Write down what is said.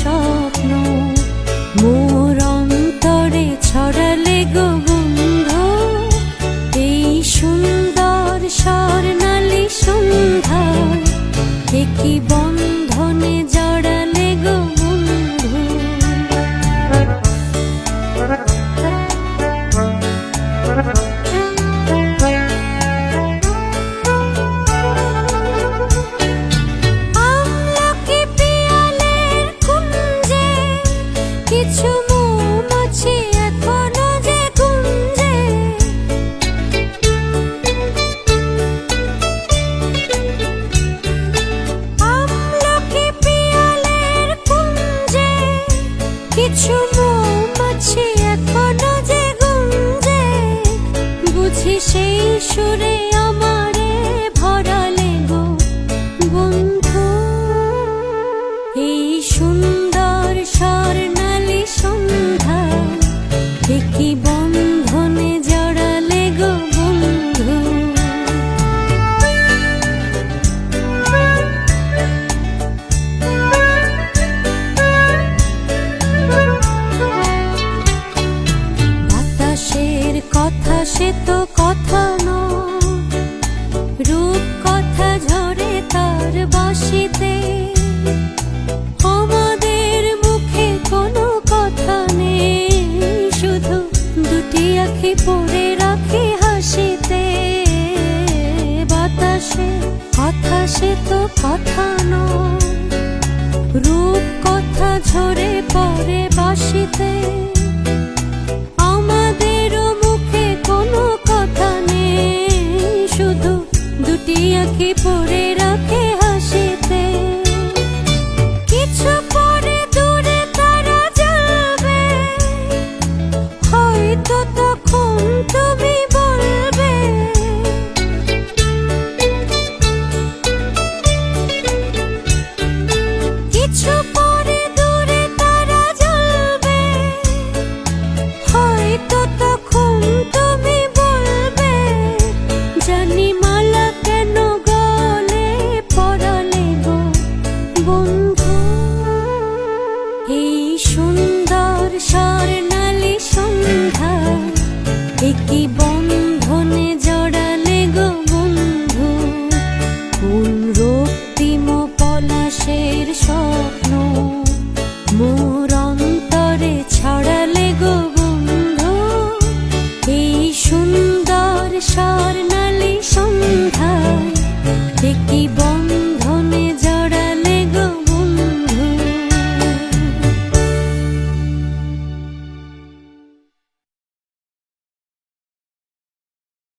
স্বপ্ন মোর অন্তরে ছড়ালে গো বন্ধু। এই সুন্দর স্বর্ণালী সন্ধ্যায় কি বন্ধনে জড়ালে গো বন্ধু। আমলকি পিয়ালের কুঞ্জে কিছু মৌমাছি এখনো যে গুঞ্জে। আমলকি পিয়ালের কুঞ্জে কিছু মৌমাছি এখনো যে গুঞ্জে। বুঝি সেই সুরে আমারে ভরালে গো বন্ধু। এই সুন্দর স্বর্ণালী সন্ধ্যা কি বন্ধনে জড়ালে গো বন্ধু। বাতাসের কথা সে তো কথা নয়, রূপ কথা ঝরে তার বাঁশিতে। আমাদের মুখে কোনো কথা নেই, শুধু দুটি আঁখি পড়ে রাখি হাসিতে। বাতাসের কথা সে তো কথা নয়, রূপ কথা ঝরে পড়ে বাঁশিতে। আমাদেরও মুখে কোনো কথা নেই, শুধু দুটি আঁখি পড়ে রাখে হাসিতে। কিছু পরে দূরে তারা যাবে, হয়তো তখন তুমি বলবে কিছু পরে দূরে তারা জ্বলবে, হয়তো তখন তুমি বলবে জানি মালা কেন গলে পরালে গো বন্ধু। এই সুন্দর স্বর্ণালী সন্ধ্যা কি বন্ধনে জড়ালে গো বন্ধু। কোন রক্তিম পলাশের স্বপ্ন মোর অন্তরে ছড়ালে গো বন্ধু। এই সুন্দর স্বর্ণালী সন্ধ্যায় কি